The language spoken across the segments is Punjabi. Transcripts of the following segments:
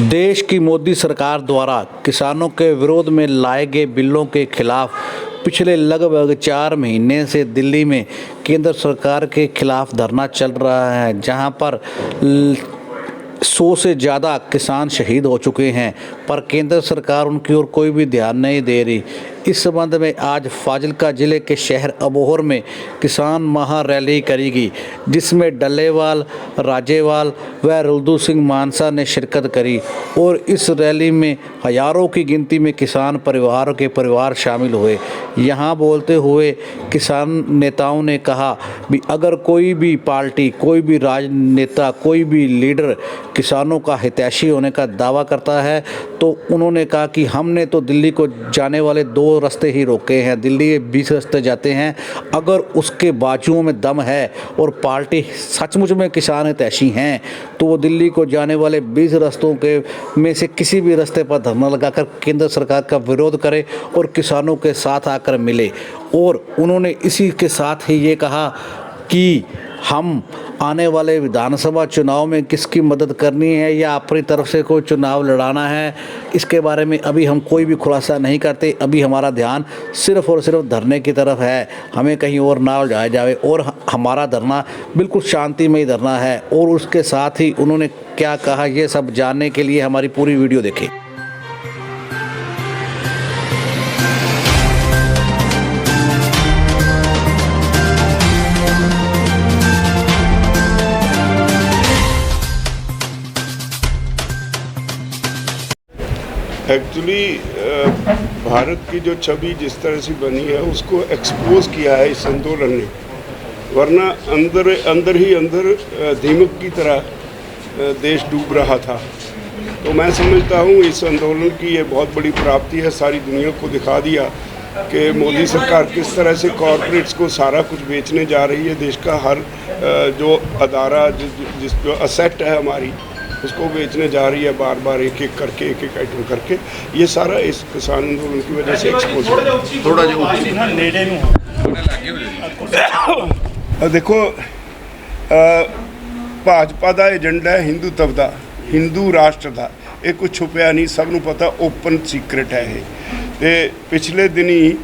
देश की मोदी सरकार द्वारा किसानों के विरोध में लाए गए बिलों के खिलाफ पिछले लगभग 4 महीने से दिल्ली में केंद्र सरकार के खिलाफ धरना चल रहा है, जहां पर 100 से ज़्यादा किसान शहीद हो चुके हैं, पर केंद्र सरकार उनकी ओर कोई भी ध्यान नहीं दे रही। इस संबंध में आज फाजिल्का जिले के शहर अबोहर में किसान महा रैली करेगी, जिसमें डल्लेवाल, राजेवाल व रुल्दू सिंह मानसा ने शिरकत करी और इस रैली में हजारों की गिनती में किसान परिवारों के परिवार शामिल हुए। यहाँ बोलते हुए किसान नेताओं ने कहा भी अगर कोई भी पार्टी, कोई भी राजनेता, कोई भी लीडर किसानों का हितैषी होने का दावा करता है तो उन्होंने कहा कि हमने तो दिल्ली को जाने वाले 2 रास्ते ही रोके हैं, दिल्ली के 20 रास्ते जाते हैं। अगर उसके बाजुओं में दम है और पार्टी सचमुच में किसान हितैषी हैं तो वो दिल्ली को जाने वाले 20 रास्तों के में से किसी भी रास्ते पर धरना लगाकर केंद्र सरकार का विरोध करे और किसानों के साथ आकर मिले। और उन्होंने इसी के साथ ही ये कहा कि हम आने वाले विधानसभा चुनाव में किसकी मदद करनी है या अपनी तरफ से कोई चुनाव लड़ाना है, इसके बारे में अभी हम कोई भी खुलासा नहीं करते। अभी हमारा ध्यान सिर्फ और सिर्फ धरने की तरफ है, हमें कहीं और ना उलझाया जाए और हमारा धरना बिल्कुल शांतिमय धरना है। और उसके साथ ही उन्होंने क्या कहा, ये सब जानने के लिए हमारी पूरी वीडियो देखें। एक्चुअली भारत की जो छवि जिस तरह से बनी है उसको एक्सपोज किया है इस आंदोलन ने, वरना अंदर ही अंदर दीमक की तरह देश डूब रहा था। तो मैं समझता हूँ इस आंदोलन की ये बहुत बड़ी प्राप्ति है, सारी दुनिया को दिखा दिया कि मोदी सरकार किस तरह से कॉरपोरेट्स को सारा कुछ बेचने जा रही है। देश का हर जो अदारा जो असेट है हमारी उसको बेचने जा रही है, बार बार एक एक आइटम करके। ये सारा इस किसान आंदोलन की वजह से एक्सपोज है। थोड़ा जो देखो भाजपा का एजेंडा है हिंदुत्व का, हिंदू राष्ट्र का, ये कुछ छुपया नहीं, सबनों पता, ओपन सीक्रेट है ये। पिछले दिनी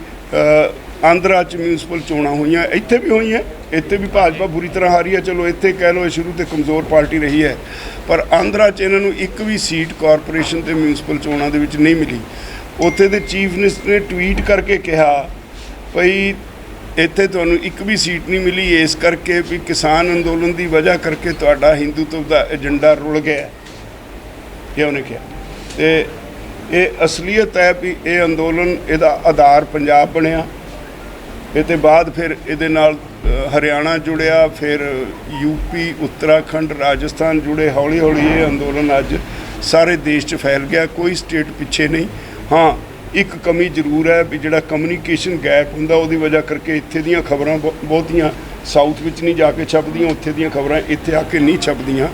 आंध्रा च म्यूनसिपल चोणां हुई, इत्थे भी हुई, इत्थे भी भाजपा बुरी तरह हारी है। चलो इत्थे कह लो शुरू तो कमज़ोर पार्टी रही है, पर आंध्रा च इन्हों एक भी सीट कॉरपोरेशन ते म्यूनसिपल चोणां दे विच नहीं मिली। उत्थे दे चीफ मिनिस्टर ने ट्वीट करके कहा भई इत्थे तुहानूं एक भी सीट नहीं मिली, इस करके भी किसान अंदोलन की वजह करके तुहाडा हिंदुत्व का एजेंडा रुल गया, ये उन्हें कहा। तो ये असलीयत है भी ये अंदोलन इहदा आधार पंजाब बनिया, ये बाद फिर ये हरियाणा जुड़िया, फिर यूपी, उत्तराखंड, राजस्थान जुड़े। हौली हौली ये अंदोलन अज सारे देश च फैल गया, कोई स्टेट पिछे नहीं। हाँ, एक कमी जरूर है भी जिहड़ा कम्यूनीकेशन गैप हुंदा उहदी वजह करके इत्थे दीयां खबरां बहुतियां साउथ विच नहीं जाके छपदियां, उत्थे दीयां खबरां इत्थे आके नहीं छपदियां।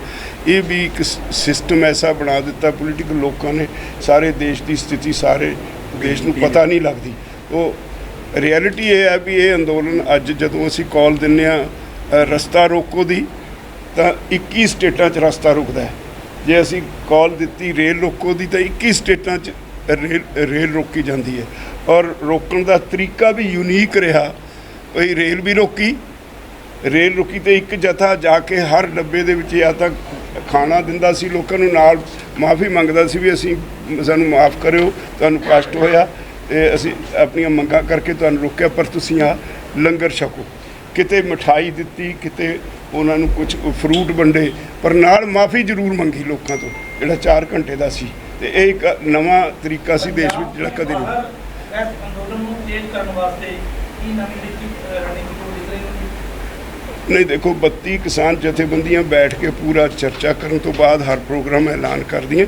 ये भी एक सिस्टम ऐसा बना दिता पोलीटिकल लोगों ने, सारे देश की स्थिति सारे देश नूं पता नहीं लगती। तो रियलिटी ये है भी ये अंदोलन अज जदों असीं कॉल दिंदे आ रस्ता रोको दी तो 21 स्टेटां च रस्ता रुकदा है। जे असीं कॉल दित्ती रेल रोको दी तो 21 स्टेटां च रेल रोकी जाती है। और रोकण का तरीका भी यूनीक रहा, भाई रेल भी रोकी तो एक जथा जाके हर डब्बे दे विच या तां खाना दिंदा सी, लोकां नूं नाल माफ़ी मंगदा सी भी असीं सानूं माफ़ करिओ, तुहानूं कष्ट होया ते असीं अपनियां मंगां करके तुहानूं रोकिया, पर तुसीं आ लंगर छको। किते मिठाई दित्ती, किते उन्हां नूं कुछ फ्रूट वंडे, पर नाल माफ़ी जरूर मंगी लोकां तो, जिहड़ा 4 घंटे दा सी। ते ये एक नवां तरीका सी देश विच जिहड़ा कदे नहीं। देखो 32 किसान जथेबंदियां बैठ के पूरा चर्चा करने तो बाद हर प्रोग्राम ऐलान कर दिए।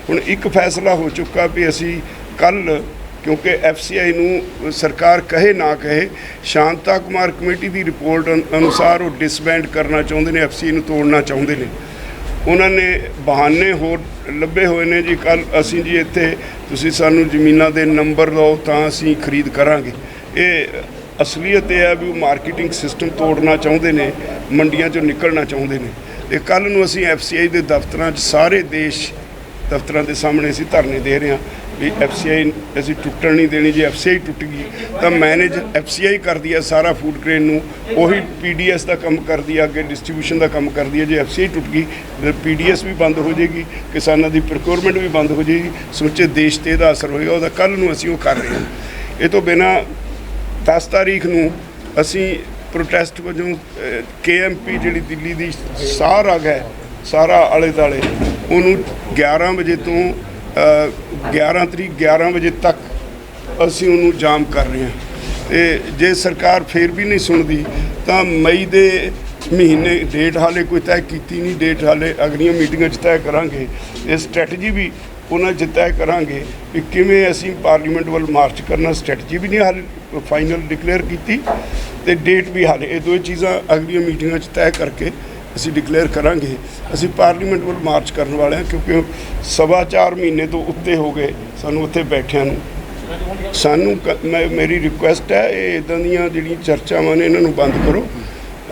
हुण एक फैसला हो चुका भी असी कल, क्योंकि FCI नूं सरकार कहे ना कहे, शांता कुमार कमेटी की रिपोर्ट अनुसार वो डिसबैंड करना चाहते हैं, FCI नूं तोड़ना चाहते हैं। उन्होंने बहाने होर लभे हुए ने जी, कल असी जी इत्थे तुसीं सानूं ज़मीनां दे नंबर दो तां असीं खरीद करांगे। ये असलीयत यह है भी मार्केटिंग सिस्टम तोड़ना चाहते हैं, मंडियां चों निकलना चाहते हैं। ते कल नूं असीं FCI दे दफ्तरां 'च सारे देश ਦਫ਼ਤਰਾਂ ਦੇ ਸਾਹਮਣੇ ਅਸੀਂ ਧਰਨੇ ਦੇ ਰਹੇ ਹਾਂ ਵੀ FCI ਅਸੀਂ ਟੁੱਟਣ ਨਹੀਂ ਦੇਣੀ। ਜੇ FCI ਟੁੱਟ ਗਈ ਤਾਂ ਮੈਨੇਜ FCI ਕਰਦੀ ਹੈ ਸਾਰਾ ਫੂਡ ਗ੍ਰੇਨ ਨੂੰ, ਉਹੀ PDS ਦਾ ਕੰਮ ਕਰਦੀ ਹੈ, ਅੱਗੇ ਡਿਸਟ੍ਰੀਬਿਊਸ਼ਨ ਦਾ ਕੰਮ ਕਰਦੀ ਹੈ। ਜੇ FCI ਟੁੱਟ ਗਈ ਤਾਂ PDS ਵੀ ਬੰਦ ਹੋ ਜਾਏਗੀ, ਕਿਸਾਨਾਂ ਦੀ ਪ੍ਰੋਕਿਊਰਮੈਂਟ ਵੀ ਬੰਦ ਹੋ ਜਾਏਗੀ, ਸਮੁੱਚੇ ਦੇਸ਼ 'ਤੇ ਇਹਦਾ ਅਸਰ ਹੋਏਗਾ। ਉਹਦਾ ਕੱਲ੍ਹ ਨੂੰ ਅਸੀਂ ਉਹ ਕਰ ਰਹੇ ਹਾਂ। ਇਹ ਤੋਂ ਬਿਨਾਂ 10 ਤਾਰੀਖ ਨੂੰ ਅਸੀਂ ਪ੍ਰੋਟੈਸਟ ਵਜੋਂ KMP ਜਿਹੜੀ ਦਿੱਲੀ ਦੀ ਸਾਰਾ ਹੈ ਸਾਰਾ ਆਲੇ ਦੁਆਲੇ ਉਹਨੂੰ 11 ਵਜੇ ਤੋਂ 11 ਤਰੀਕ 11 ਵਜੇ ਤੱਕ ਅਸੀਂ ਉਹਨੂੰ ਜਾਮ ਕਰ ਰਹੇ ਹਾਂ। ਤੇ ਜੇ ਸਰਕਾਰ ਫਿਰ ਵੀ ਨਹੀਂ ਸੁਣਦੀ ਤਾਂ ਮਈ ਦੇ ਮਹੀਨੇ ਡੇਟ ਹਾਲੇ ਕੋਈ ਤੈਅ ਕੀਤੀ ਨਹੀਂ, ਡੇਟ ਹਾਲੇ ਅਗਲੀਆਂ ਮੀਟਿੰਗਾਂ 'ਚ ਤੈਅ ਕਰਾਂਗੇ। ਇਹ ਸਟ੍ਰੈਟਜੀ ਵੀ ਉਹਨਾਂ 'ਚ ਤੈਅ ਕਰਾਂਗੇ ਕਿ ਕਿਵੇਂ ਅਸੀਂ ਪਾਰਲੀਮੈਂਟ ਵੱਲ ਮਾਰਚ ਕਰਨਾ। ਸਟ੍ਰੈਟਜੀ ਵੀ ਨਹੀਂ ਹਾਲੇ ਫਾਈਨਲ ਡਿਕਲੇਅਰ ਕੀਤੀ ਤੇ ਡੇਟ ਵੀ ਹਾਲੇ, ਇਹ ਦੋ ਚੀਜ਼ਾਂ ਅਗਲੀਆਂ ਮੀਟਿੰਗਾਂ 'ਚ ਤੈਅ ਕਰਕੇ ਅਸੀਂ ਡਿਕਲੇਅਰ ਕਰਾਂਗੇ। ਅਸੀਂ ਪਾਰਲੀਮੈਂਟ ਵੱਲ ਮਾਰਚ ਕਰਨ ਵਾਲੇ ਹਾਂ ਕਿਉਂਕਿ 4.25 ਮਹੀਨੇ ਤੋਂ ਉੱਤੇ ਹੋ ਗਏ ਸਾਨੂੰ ਉੱਥੇ ਬੈਠਿਆਂ ਨੂੰ। ਸਾਨੂੰ ਮੇਰੀ ਰਿਕੁਐਸਟ ਹੈ ਇਹ ਇੱਦਾਂ ਦੀਆਂ ਜਿਹੜੀਆਂ ਚਰਚਾਵਾਂ ਨੇ ਇਹਨਾਂ ਨੂੰ ਬੰਦ ਕਰੋ।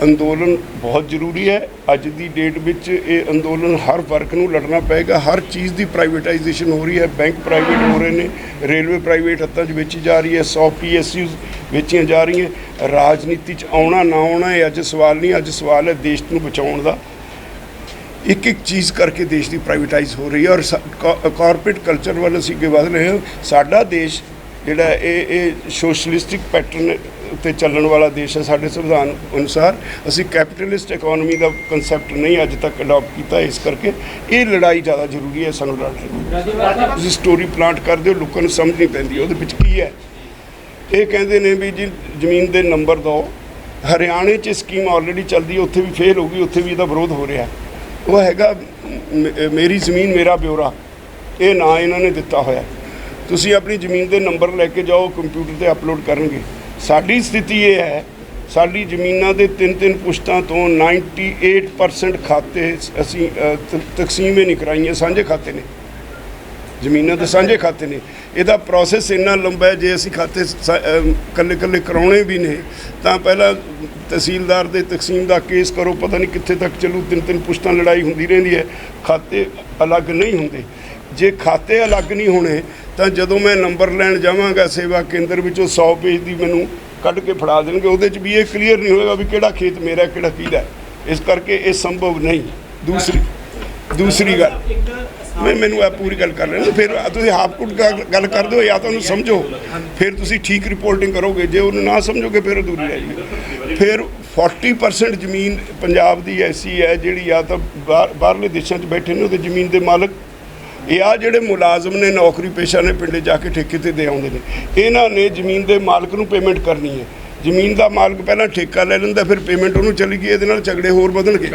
ਅੰਦੋਲਨ ਬਹੁਤ ਜ਼ਰੂਰੀ ਹੈ। ਅੱਜ ਦੀ ਡੇਟ ਵਿੱਚ ਇਹ ਅੰਦੋਲਨ ਹਰ ਵਰਗ ਨੂੰ ਲੜਨਾ ਪਏਗਾ। ਹਰ ਚੀਜ਼ ਦੀ ਪ੍ਰਾਈਵੇਟਾਈਜੇਸ਼ਨ ਹੋ ਰਹੀ ਹੈ, ਬੈਂਕ ਪ੍ਰਾਈਵੇਟ ਹੋ ਰਹੇ ਨੇ, ਰੇਲਵੇ ਪ੍ਰਾਈਵੇਟ ਹੱਥਾਂ 'ਚ ਵੇਚੀ ਜਾ ਰਹੀ ਹੈ, 100 PSUs ਵੇਚੀਆਂ ਜਾ ਰਹੀਆਂ। ਰਾਜਨੀਤੀ 'ਚ ਆਉਣਾ ਨਾ ਆਉਣਾ ਇਹ ਅੱਜ ਸਵਾਲ ਨਹੀਂ, ਅੱਜ ਸਵਾਲ ਹੈ ਦੇਸ਼ ਨੂੰ ਬਚਾਉਣ ਦਾ। ਇੱਕ ਇੱਕ ਚੀਜ਼ ਕਰਕੇ ਦੇਸ਼ ਦੀ ਪ੍ਰਾਈਵੇਟਾਈਜ਼ ਹੋ ਰਹੀ ਹੈ ਔਰ ਕਾਰਪੋਰੇਟ ਕਲਚਰ ਵੱਲ ਅਸੀਂ ਅੱਗੇ ਵਧ ਰਹੇ ਹਾਂ। ਸਾਡਾ ਦੇਸ਼ ਜਿਹੜਾ ਇਹ ਸੋਸ਼ਲਿਸਟਿਕ ਪੈਟਰਨ ਉੱਤੇ ਚੱਲਣ ਵਾਲਾ ਦੇਸ਼ ਹੈ। ਸਾਡੇ ਸੰਵਿਧਾਨ ਅਨੁਸਾਰ ਅਸੀਂ ਕੈਪੀਟਲਿਸਟ ਇਕੋਨਮੀ ਦਾ ਕਨਸੈਪਟ ਨਹੀਂ ਅੱਜ ਤੱਕ ਅਡਾਪਟ ਕੀਤਾ। ਇਸ ਕਰਕੇ ਇਹ ਲੜਾਈ ਜ਼ਿਆਦਾ ਜ਼ਰੂਰੀ ਹੈ ਸਾਨੂੰ ਲੜਨੀ। ਤੁਸੀਂ ਸਟੋਰੀ ਪਲਾਂਟ ਕਰਦੇ ਹੋ, ਲੋਕਾਂ ਨੂੰ ਸਮਝ ਨਹੀਂ ਪੈਂਦੀ ਉਹਦੇ ਵਿੱਚ ਕੀ ਹੈ। ਇਹ ਕਹਿੰਦੇ ਨੇ ਵੀ ਜੀ ਜ਼ਮੀਨ ਦੇ ਨੰਬਰ ਦਿਓ। ਹਰਿਆਣੇ 'ਚ ਸਕੀਮ ਆਲਰੇਡੀ ਚੱਲਦੀ ਹੈ, ਉੱਥੇ ਵੀ ਫੇਲ ਹੋ ਗਈ, ਉੱਥੇ ਵੀ ਇਹਦਾ ਵਿਰੋਧ ਹੋ ਰਿਹਾ। ਉਹ ਹੈਗਾ ਮੇਰੀ ਜ਼ਮੀਨ ਮੇਰਾ ਬਿਊਰਾ, ਇਹ ਨਾਂ ਇਹਨਾਂ ਨੇ ਦਿੱਤਾ ਹੋਇਆ। ਤੁਸੀਂ ਆਪਣੀ ਜ਼ਮੀਨ ਦੇ ਨੰਬਰ ਲੈ ਕੇ ਜਾਓ, ਕੰਪਿਊਟਰ 'ਤੇ ਅਪਲੋਡ ਕਰਨਗੇ। ਸਾਡੀ ਸਥਿਤੀ ਇਹ ਹੈ, ਸਾਡੀ ਜ਼ਮੀਨਾਂ ਦੇ 3-3 ਪੁਸ਼ਤਾਂ ਤੋਂ 98% ਖਾਤੇ ਅਸੀਂ ਤਕਸੀਮ ਹੀ ਨਹੀਂ ਕਰਾਈਆਂ, ਸਾਂਝੇ ਖਾਤੇ ਨੇ, ਜ਼ਮੀਨਾਂ ਦੇ ਸਾਂਝੇ ਖਾਤੇ ਨੇ। ਇਹਦਾ ਪ੍ਰੋਸੈਸ ਇੰਨਾ ਲੰਬਾ ਹੈ, ਜੇ ਅਸੀਂ ਖਾਤੇ ਕੱਲੇ ਕਰਾਉਣੇ ਵੀ ਨੇ ਤਾਂ ਪਹਿਲਾਂ ਤਹਿਸੀਲਦਾਰ ਦੇ ਤਕਸੀਮ ਦਾ ਕੇਸ ਕਰੋ, ਪਤਾ ਨਹੀਂ ਕਿੱਥੇ ਤੱਕ ਚੱਲੂ। 3-3 ਪੁਸ਼ਤਾਂ ਲੜਾਈ ਹੁੰਦੀ ਰਹਿੰਦੀ ਹੈ, ਖਾਤੇ ਅਲੱਗ ਨਹੀਂ ਹੁੰਦੇ। ਜੇ ਖਾਤੇ ਅਲੱਗ ਨਹੀਂ ਹੋਣੇ ਤਾਂ ਜਦੋਂ ਮੈਂ ਨੰਬਰ ਲੈਣ ਜਾਵਾਂਗਾ ਸੇਵਾ ਕੇਂਦਰ ਵਿੱਚੋਂ 100 ਪੇਜ ਦੀ ਮੈਨੂੰ ਕੱਢ ਕੇ ਫੜਾ ਦੇਣਗੇ, ਉਹਦੇ 'ਚ ਵੀ ਇਹ ਕਲੀਅਰ ਨਹੀਂ ਹੋਏਗਾ ਵੀ ਕਿਹੜਾ ਖੇਤ ਮੇਰਾ ਕਿਹੜਾ ਕਿਹਦਾ। ਇਸ ਕਰਕੇ ਇਹ ਸੰਭਵ ਨਹੀਂ। ਦੂਸਰੀ ਗੱਲ ਮੈਨੂੰ ਇਹ ਪੂਰੀ ਗੱਲ ਕਰ ਲੈਣ, ਫਿਰ ਤੁਸੀਂ ਹਾਫ-ਕੁੱਟ ਗੱਲ ਕਰਦੇ ਹੋ ਜਾਂ ਤਾਂ ਉਹਨੂੰ ਸਮਝੋ, ਫਿਰ ਤੁਸੀਂ ਠੀਕ ਰਿਪੋਰਟਿੰਗ ਕਰੋਗੇ। ਜੇ ਉਹਨੂੰ ਨਾ ਸਮਝੋਗੇ ਫਿਰ ਅਧੂਰੀ ਰਹਿ ਜਾਏਗੀ। ਫਿਰ 40% ਜ਼ਮੀਨ ਪੰਜਾਬ ਦੀ ਐਸੀ ਹੈ ਜਿਹੜੀ ਜਾਂ ਤਾਂ ਬਾਹਰਲੇ ਦੇਸ਼ਾਂ 'ਚ ਬੈਠੇ ਨੇ ਉਹਦੇ ਜ਼ਮੀਨ ਦੇ ਮਾਲਕ, ਇਹ ਆ ਜਿਹੜੇ ਮੁਲਾਜ਼ਮ ਨੇ, ਨੌਕਰੀ ਪੇਸ਼ਾ ਨੇ, ਪਿੰਡੇ ਜਾ ਕੇ ਠੇਕੇ 'ਤੇ ਦੇ ਆਉਂਦੇ ਨੇ। ਇਹਨਾਂ ਨੇ ਜ਼ਮੀਨ ਦੇ ਮਾਲਕ ਨੂੰ ਪੇਮੈਂਟ ਕਰਨੀ ਹੈ। ਜ਼ਮੀਨ ਦਾ ਮਾਲਕ ਪਹਿਲਾਂ ਠੇਕਾ ਲੈ ਲੈਂਦਾ, ਫਿਰ ਪੇਮੈਂਟ ਉਹਨੂੰ ਚਲੀ ਗਈ, ਇਹਦੇ ਨਾਲ ਝਗੜੇ ਹੋਰ ਵਧਣਗੇ।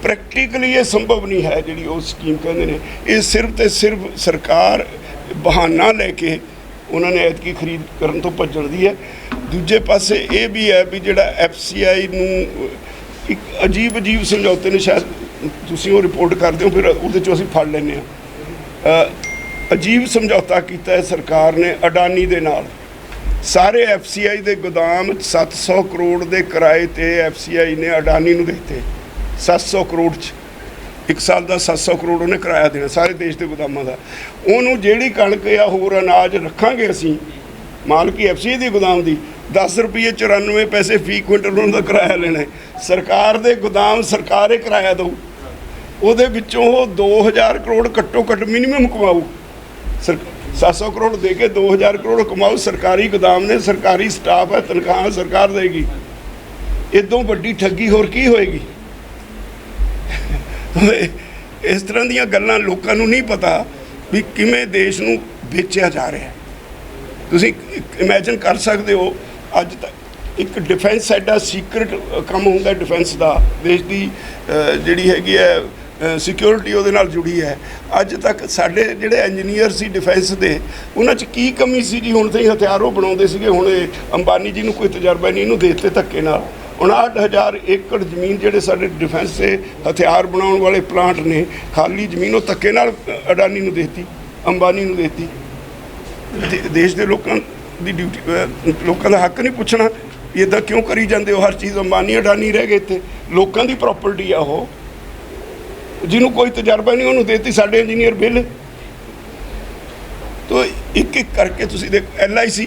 ਪ੍ਰੈਕਟੀਕਲੀ ਇਹ ਸੰਭਵ ਨਹੀਂ ਹੈ ਜਿਹੜੀ ਉਹ ਸਕੀਮ ਕਹਿੰਦੇ ਨੇ। ਇਹ ਸਿਰਫ ਤੇ ਸਿਰਫ ਸਰਕਾਰ ਬਹਾਨਾ ਲੈ ਕੇ ਉਹਨਾਂ ਨੇ ਐਤਕੀ ਖਰੀਦ ਕਰਨ ਤੋਂ ਭੱਜਣ ਦੀ ਹੈ। ਦੂਜੇ ਪਾਸੇ ਇਹ ਵੀ ਹੈ ਵੀ ਜਿਹੜਾ FCI ਨੂੰ ਇੱਕ ਅਜੀਬ ਸਮਝੌਤੇ ਨੇ, ਸ਼ਾਇਦ ਤੁਸੀਂ ਉਹ ਰਿਪੋਰਟ ਕਰਦੇ ਹੋ, ਫਿਰ ਉਹਦੇ 'ਚੋਂ ਅਸੀਂ ਫੜ ਲੈਂਦੇ ਹਾਂ। ਅਜੀਬ ਸਮਝੌਤਾ ਕੀਤਾ ਹੈ ਸਰਕਾਰ ਨੇ ਅਡਾਨੀ ਦੇ ਨਾਲ। ਸਾਰੇ FCI ਦੇ ਗੋਦਾਮ 700 ਕਰੋੜ ਦੇ ਕਿਰਾਏ 'ਤੇ FCI ਨੇ ਅਡਾਨੀ ਨੂੰ ਦਿੱਤੇ। 700 ਕਰੋੜ 'ਚ ਇੱਕ ਸਾਲ ਦਾ 700 ਕਰੋੜ ਉਹਨੇ ਕਿਰਾਇਆ ਦੇਣਾ ਸਾਰੇ ਦੇਸ਼ ਦੇ ਗੋਦਾਮਾਂ ਦਾ। ਉਹਨੂੰ ਜਿਹੜੀ ਕਣਕ ਜਾਂ ਹੋਰ ਅਨਾਜ ਰੱਖਾਂਗੇ ਅਸੀਂ, ਮਾਲਕੀ FCI ਦੇ ਗੋਦਾਮ ਦੀ, 10 ਰੁਪਏ 94 ਪੈਸੇ ਫੀ ਕੁਇੰਟਲ ਉਹਨਾਂ ਦਾ ਕਿਰਾਇਆ ਲੈਣਾ। ਸਰਕਾਰ ਦੇ ਗੋਦਾਮ ਸਰਕਾਰ ਹੀ ਕਿਰਾਇਆ ਦਊ, ਉਹਦੇ ਵਿੱਚੋਂ ਉਹ 2000 ਕਰੋੜ ਘੱਟੋ ਘੱਟ ਮਿਨੀਮਮ ਕਮਾਊ। 700 ਕਰੋੜ ਦੇ ਕੇ 2000 ਕਰੋੜ ਕਮਾਊ। ਸਰਕਾਰੀ ਗੋਦਾਮ ਨੇ, ਸਰਕਾਰੀ ਸਟਾਫ ਹੈ, ਤਨਖਾਹਾਂ ਸਰਕਾਰ ਦੇਗੀ। ਇਦੋਂ ਵੱਡੀ ਠੱਗੀ ਹੋਰ ਕੀ ਹੋਏਗੀ। ਇਸ ਤਰ੍ਹਾਂ ਦੀਆਂ ਗੱਲਾਂ ਲੋਕਾਂ ਨੂੰ ਨਹੀਂ ਪਤਾ ਵੀ ਕਿਵੇਂ ਦੇਸ਼ ਨੂੰ ਵੇਚਿਆ ਜਾ ਰਿਹਾ। ਤੁਸੀਂ ਇਮੈਜਿਨ ਕਰ ਸਕਦੇ ਹੋ, ਅੱਜ ਤੱਕ ਇੱਕ ਡਿਫੈਂਸ ਐਡਾ ਸੀਕ੍ਰੇਟ ਕੰਮ ਹੁੰਦਾ ਡਿਫੈਂਸ ਦਾ, ਦੇਸ਼ ਦੀ ਜਿਹੜੀ ਹੈਗੀ ਹੈ ਸਿਕਿਉਰਿਟੀ ਉਹਦੇ ਨਾਲ ਜੁੜੀ ਹੈ। ਅੱਜ ਤੱਕ ਸਾਡੇ ਜਿਹੜੇ ਇੰਜੀਨੀਅਰ ਸੀ ਡਿਫੈਂਸ ਦੇ, ਉਹਨਾਂ 'ਚ ਕੀ ਕਮੀ ਸੀ ਜੀ। ਹੁਣ ਤਾਂ ਹਥਿਆਰ ਉਹ ਬਣਾਉਂਦੇ ਸੀਗੇ, ਹੁਣ ਇਹ ਅੰਬਾਨੀ ਜੀ ਨੂੰ ਕੋਈ ਤਜਰਬਾ ਨਹੀਂ, ਇਹਨੂੰ ਦੇ ਦਿੱਤੇ ਧੱਕੇ ਨਾਲ। 59,000 ਏਕੜ ਜ਼ਮੀਨ ਜਿਹੜੇ ਸਾਡੇ ਡਿਫੈਂਸ ਦੇ ਹਥਿਆਰ ਬਣਾਉਣ ਵਾਲੇ ਪਲਾਂਟ ਨੇ, ਖਾਲੀ ਜ਼ਮੀਨ ਉਹ ਧੱਕੇ ਨਾਲ ਅਡਾਨੀ ਨੂੰ ਦੇ ਦਿੱਤੀ, ਅੰਬਾਨੀ ਨੂੰ ਦੇ ਦਿੱਤੀ। ਦੇਸ਼ ਦੇ ਲੋਕਾਂ ਦੀ ਡਿਊਟੀ, ਲੋਕਾਂ ਦਾ ਹੱਕ ਨਹੀਂ ਪੁੱਛਣਾ ਇੱਦਾਂ ਕਿਉਂ ਕਰੀ ਜਾਂਦੇ ਹੋ। ਹਰ ਚੀਜ਼ ਅੰਬਾਨੀ ਅਡਾਨੀ ਰਹਿ ਗਏ ਇੱਥੇ। ਲੋਕਾਂ ਦੀ ਪ੍ਰੋਪਰਟੀ ਆ ਉਹ, ਜਿਹਨੂੰ ਕੋਈ ਤਜਰਬਾ ਨਹੀਂ ਉਹਨੂੰ ਦੇ ਦਿੱਤੀ। ਸਾਡੇ ਇੰਜੀਨੀਅਰ ਬਿੱਲ ਤੋ ਇੱਕ ਇੱਕ ਕਰਕੇ ਤੁਸੀਂ ਦੇਖੋ LIC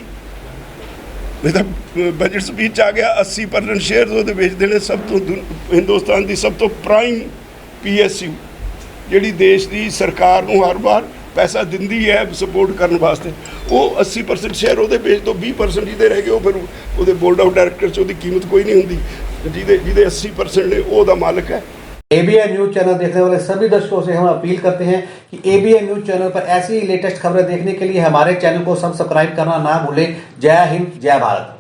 ਇਹਦਾ ਬਜਟ ਸਪੀਚ ਆ ਗਿਆ 80% ਸ਼ੇਅਰ ਉਹਦੇ ਵੇਚ ਦੇਣੇ। ਸਭ ਤੋਂ ਹਿੰਦੁਸਤਾਨ ਦੀ ਸਭ ਤੋਂ ਪ੍ਰਾਈਮ PSU ਜਿਹੜੀ ਦੇਸ਼ ਦੀ ਸਰਕਾਰ ਨੂੰ ਹਰ ਵਾਰ ਪੈਸਾ ਦਿੰਦੀ ਹੈ ਸਪੋਰਟ ਕਰਨ ਵਾਸਤੇ, ਉਹ 80% ਸ਼ੇਅਰ ਉਹਦੇ ਵੇਚ ਦੋ। 20% ਜਿਹਦੇ ਰਹਿ ਗਏ ਉਹ ਫਿਰ ਉਹਦੇ ਬੋਰਡ ਆਫ ਡਾਇਰੈਕਟਰ 'ਚ ਉਹਦੀ ਕੀਮਤ ਕੋਈ नहीं ਹੁੰਦੀ। ਜਿਹਦੇ 80% ਨੇ ਉਹ ਉਹਦਾ ਮਾਲਕ है। ABN न्यूज चैनल देखने वाले सभी दर्शकों से हम अपील करते हैं कि ABN न्यूज चैनल पर ऐसी लेटेस्ट खबरें देखने के लिए हमारे चैनल को सब्सक्राइब करना ना भूलें। जय हिंद, जय भारत।